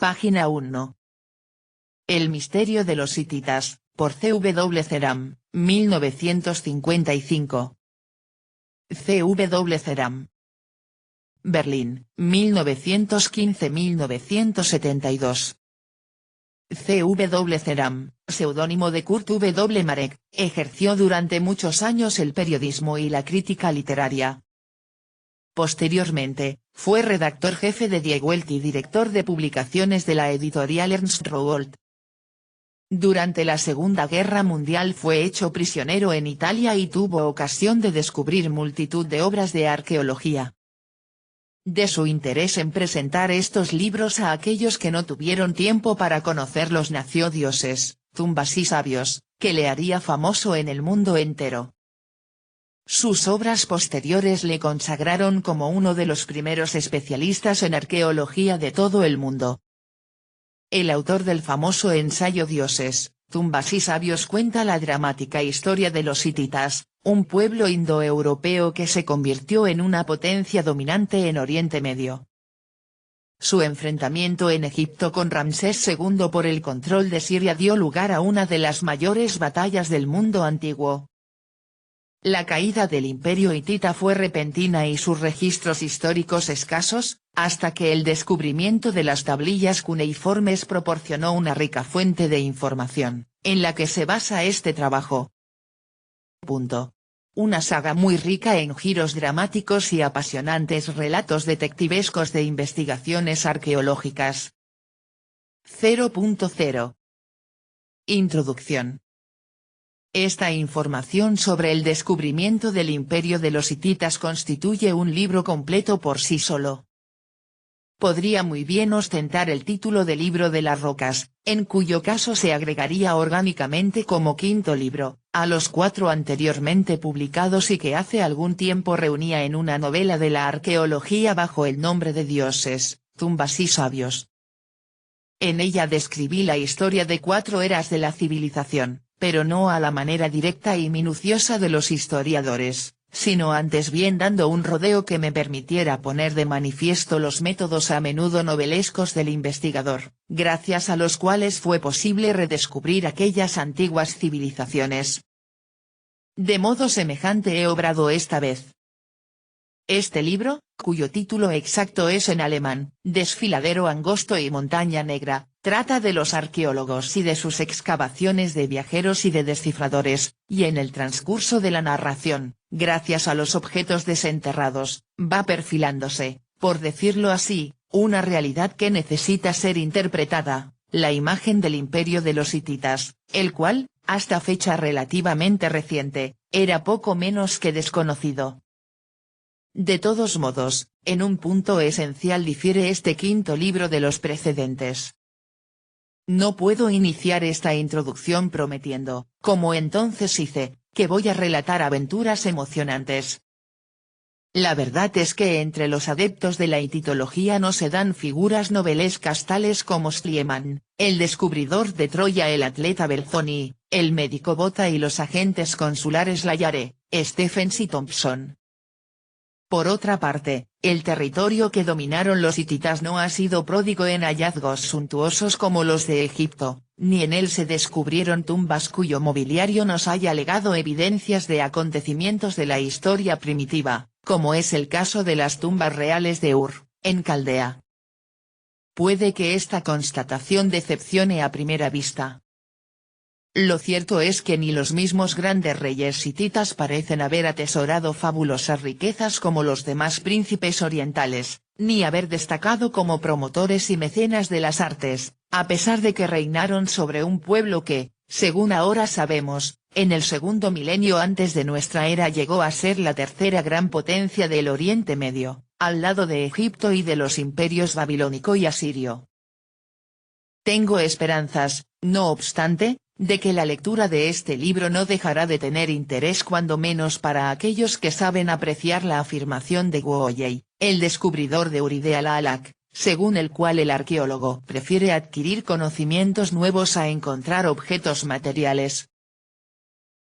Página 1. El misterio de los hititas, por C.W. Ceram, 1955. C.W. Ceram. Berlín, 1915-1972. C.W. Ceram, seudónimo de Kurt W. Marek, ejerció durante muchos años el periodismo y la crítica literaria. Posteriormente, fue redactor jefe de Die Welt y director de publicaciones de la editorial Ernst Rowohlt. Durante la Segunda Guerra Mundial fue hecho prisionero en Italia y tuvo ocasión de descubrir multitud de obras de arqueología. De su interés en presentar estos libros a aquellos que no tuvieron tiempo para conocerlos nació Dioses, tumbas y sabios, que le haría famoso en el mundo entero. Sus obras posteriores le consagraron como uno de los primeros especialistas en arqueología de todo el mundo. El autor del famoso ensayo Dioses, tumbas y sabios cuenta la dramática historia de los hititas, un pueblo indoeuropeo que se convirtió en una potencia dominante en Oriente Medio. Su enfrentamiento en Egipto con Ramsés II por el control de Siria dio lugar a una de las mayores batallas del mundo antiguo. La caída del imperio hitita fue repentina y sus registros históricos escasos, hasta que el descubrimiento de las tablillas cuneiformes proporcionó una rica fuente de información, en la que se basa este trabajo. Una saga muy rica en giros dramáticos y apasionantes relatos detectivescos de investigaciones arqueológicas. 0.0. Introducción. Esta información sobre el descubrimiento del imperio de los hititas constituye un libro completo por sí solo. Podría muy bien ostentar el título de Libro de las Rocas, en cuyo caso se agregaría orgánicamente como quinto libro, a los 4 anteriormente publicados y que hace algún tiempo reunía en una novela de la arqueología bajo el nombre de Dioses, tumbas y sabios. En ella describí la historia de 4 eras de la civilización, pero no a la manera directa y minuciosa de los historiadores, sino antes bien dando un rodeo que me permitiera poner de manifiesto los métodos a menudo novelescos del investigador, gracias a los cuales fue posible redescubrir aquellas antiguas civilizaciones. De modo semejante he obrado esta vez. Este libro, cuyo título exacto es en alemán, Desfiladero angosto y montaña negra, trata de los arqueólogos y de sus excavaciones de viajeros y de descifradores, y en el transcurso de la narración, gracias a los objetos desenterrados, va perfilándose, por decirlo así, una realidad que necesita ser interpretada, la imagen del imperio de los hititas, el cual, hasta fecha relativamente reciente, era poco menos que desconocido. De todos modos, en un punto esencial difiere este quinto libro de los precedentes. No puedo iniciar esta introducción prometiendo, como entonces hice, que voy a relatar aventuras emocionantes. La verdad es que entre los adeptos de la hititología no se dan figuras novelescas tales como Schliemann, el descubridor de Troya, el atleta Belzoni, el médico Botha y los agentes consulares Layare, Stephens y Thompson. Por otra parte, el territorio que dominaron los hititas no ha sido pródigo en hallazgos suntuosos como los de Egipto, ni en él se descubrieron tumbas cuyo mobiliario nos haya legado evidencias de acontecimientos de la historia primitiva, como es el caso de las tumbas reales de Ur, en Caldea. Puede que esta constatación decepcione a primera vista. Lo cierto es que ni los mismos grandes reyes hititas parecen haber atesorado fabulosas riquezas como los demás príncipes orientales, ni haber destacado como promotores y mecenas de las artes, a pesar de que reinaron sobre un pueblo que, según ahora sabemos, en el segundo milenio antes de nuestra era llegó a ser la tercera gran potencia del Oriente Medio, al lado de Egipto y de los imperios babilónico y asirio. Tengo esperanzas, no obstante, de que la lectura de este libro no dejará de tener interés cuando menos para aquellos que saben apreciar la afirmación de Guoyei, el descubridor de Uri de Al-Alak, según el cual el arqueólogo prefiere adquirir conocimientos nuevos a encontrar objetos materiales.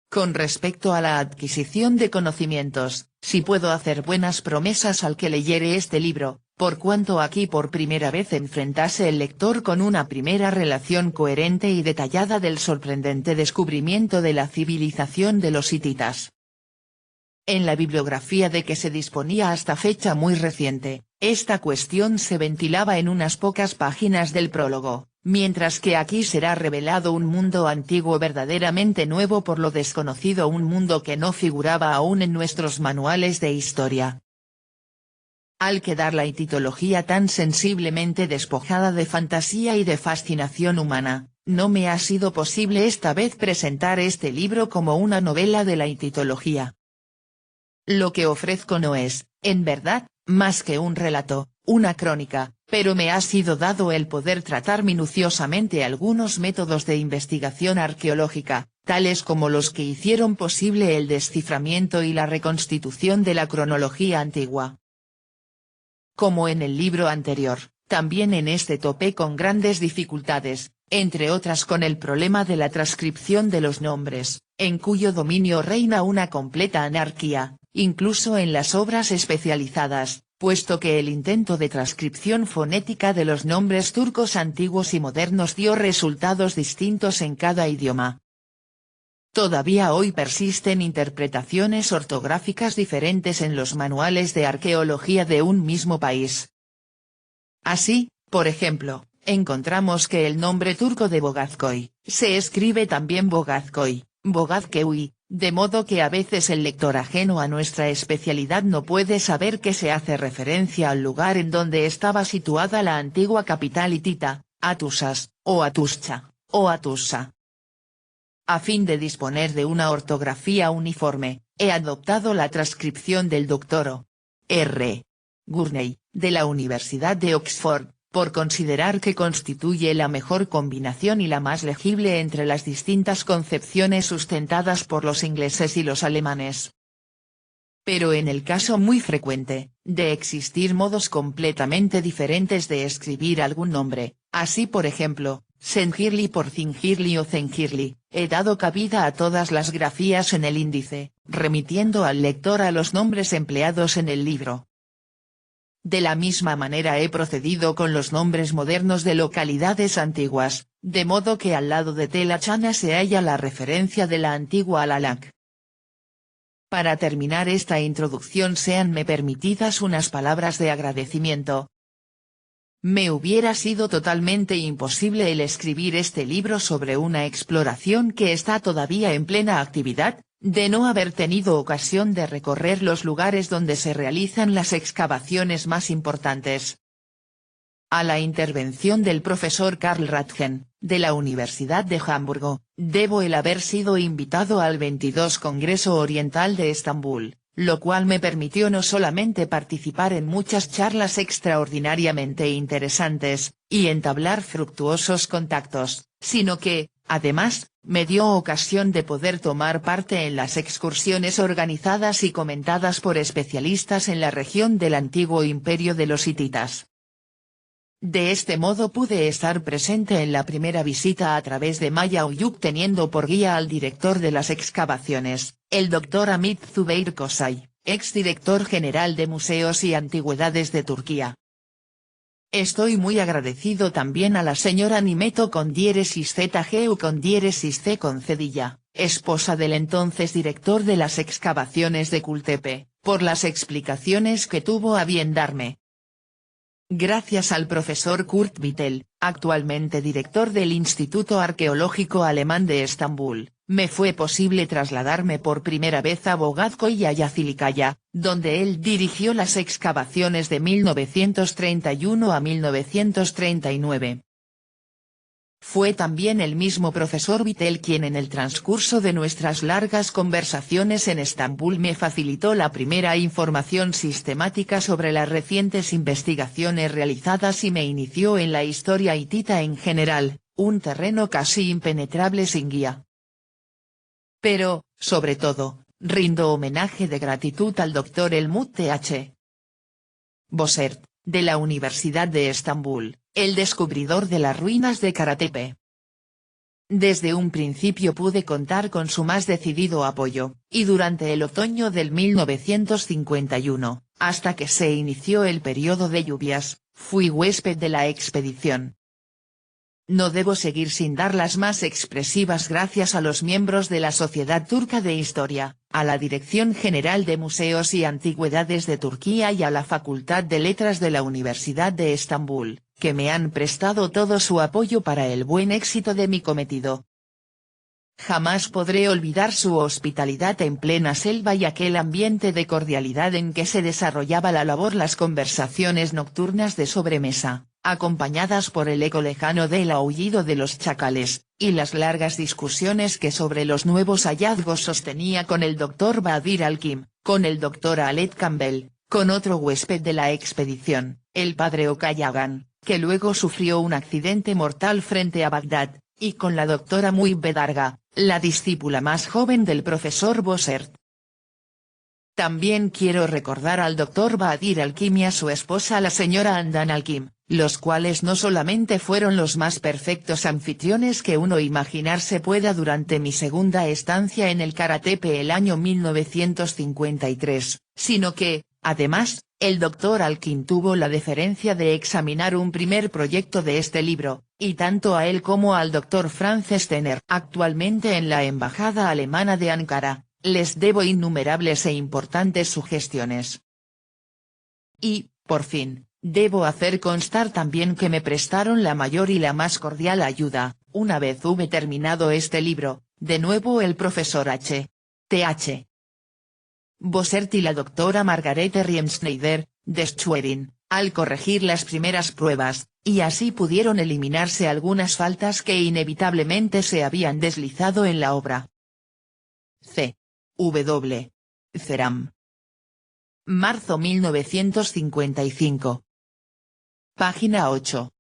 Con respecto a la adquisición de conocimientos, si puedo hacer buenas promesas al que leyere este libro, por cuanto aquí por primera vez enfrentase el lector con una primera relación coherente y detallada del sorprendente descubrimiento de la civilización de los hititas. En la bibliografía de que se disponía hasta fecha muy reciente, esta cuestión se ventilaba en unas pocas páginas del prólogo, mientras que aquí será revelado un mundo antiguo verdaderamente nuevo por lo desconocido, un mundo que no figuraba aún en nuestros manuales de historia. Al quedar la hititología tan sensiblemente despojada de fantasía y de fascinación humana, no me ha sido posible esta vez presentar este libro como una novela de la hititología. Lo que ofrezco no es, en verdad, más que un relato, una crónica, pero me ha sido dado el poder tratar minuciosamente algunos métodos de investigación arqueológica, tales como los que hicieron posible el desciframiento y la reconstitución de la cronología antigua. Como en el libro anterior, también en este topé con grandes dificultades, entre otras con el problema de la transcripción de los nombres, en cuyo dominio reina una completa anarquía, incluso en las obras especializadas, puesto que el intento de transcripción fonética de los nombres turcos antiguos y modernos dio resultados distintos en cada idioma. Todavía hoy persisten interpretaciones ortográficas diferentes en los manuales de arqueología de un mismo país. Así, por ejemplo, encontramos que el nombre turco de Bogazkoy, se escribe también Bogazkoy, Bogazkeui, de modo que a veces el lector ajeno a nuestra especialidad no puede saber que se hace referencia al lugar en donde estaba situada la antigua capital hitita, Atusas, o Atuscha, o Atussa. A fin de disponer de una ortografía uniforme, he adoptado la transcripción del Dr. R. Gurney, de la Universidad de Oxford, por considerar que constituye la mejor combinación y la más legible entre las distintas concepciones sustentadas por los ingleses y los alemanes. Pero en el caso muy frecuente, de existir modos completamente diferentes de escribir algún nombre, así por ejemplo, Sengirli por Zingirli o Zengirli, he dado cabida a todas las grafías en el índice, remitiendo al lector a los nombres empleados en el libro. De la misma manera he procedido con los nombres modernos de localidades antiguas, de modo que al lado de Tela Chana se halla la referencia de la antigua Alalak. Para terminar esta introducción séanme permitidas unas palabras de agradecimiento. Me hubiera sido totalmente imposible el escribir este libro sobre una exploración que está todavía en plena actividad, de no haber tenido ocasión de recorrer los lugares donde se realizan las excavaciones más importantes. A la intervención del profesor Karl Ratgen, de la Universidad de Hamburgo, debo el haber sido invitado al 22 Congreso Oriental de Estambul, lo cual me permitió no solamente participar en muchas charlas extraordinariamente interesantes, y entablar fructuosos contactos, sino que, además, me dio ocasión de poder tomar parte en las excursiones organizadas y comentadas por especialistas en la región del antiguo imperio de los hititas. De este modo pude estar presente en la primera visita a través de Maya Uyuk teniendo por guía al director de las excavaciones, el Dr. Amit Zubeir Kosay, exdirector general de Museos y Antigüedades de Turquía. Estoy muy agradecido también a la señora Nimeto con diéresis ZGU con diéresis C con cedilla, esposa del entonces director de las excavaciones de Kultepe, por las explicaciones que tuvo a bien darme. Gracias al profesor Kurt Vittel, actualmente director del Instituto Arqueológico Alemán de Estambul, me fue posible trasladarme por primera vez a Bogazkoy y a Yazilikaya, donde él dirigió las excavaciones de 1931 a 1939. Fue también el mismo profesor Vittel quien en el transcurso de nuestras largas conversaciones en Estambul me facilitó la primera información sistemática sobre las recientes investigaciones realizadas y me inició en la historia hitita en general, un terreno casi impenetrable sin guía. Pero, sobre todo, rindo homenaje de gratitud al Dr. Helmut Th. Bossert, de la Universidad de Estambul, el descubridor de las ruinas de Karatepe. Desde un principio pude contar con su más decidido apoyo, y durante el otoño del 1951, hasta que se inició el periodo de lluvias, fui huésped de la expedición. No debo seguir sin dar las más expresivas gracias a los miembros de la Sociedad Turca de Historia, a la Dirección General de Museos y Antigüedades de Turquía y a la Facultad de Letras de la Universidad de Estambul, que me han prestado todo su apoyo para el buen éxito de mi cometido. Jamás podré olvidar su hospitalidad en plena selva y aquel ambiente de cordialidad en que se desarrollaba la labor, las conversaciones nocturnas de sobremesa, acompañadas por el eco lejano del aullido de los chacales, y las largas discusiones que sobre los nuevos hallazgos sostenía con el Dr. Badir Hakim, con el Dr. Alet Campbell, con otro huésped de la expedición, el padre Okayagan, que luego sufrió un accidente mortal frente a Bagdad, y con la doctora Muibe Darga, la discípula más joven del profesor Bossert. También quiero recordar al Dr. Badir Hakim y a su esposa la señora Handan Hakim, los cuales no solamente fueron los más perfectos anfitriones que uno imaginarse pueda durante mi segunda estancia en el Karatepe el año 1953, sino que, además, el Dr. Hakim tuvo la deferencia de examinar un primer proyecto de este libro, y tanto a él como al Dr. Franz Steiner, actualmente en la Embajada Alemana de Ankara, les debo innumerables e importantes sugestiones. Y, por fin, debo hacer constar también que me prestaron la mayor y la más cordial ayuda, una vez hube terminado este libro, de nuevo el profesor Th. Bossert y la doctora Margarete Riemschneider, de Schwerin, al corregir las primeras pruebas, y así pudieron eliminarse algunas faltas que inevitablemente se habían deslizado en la obra. C. W. Ceram. Marzo 1955. Página 8.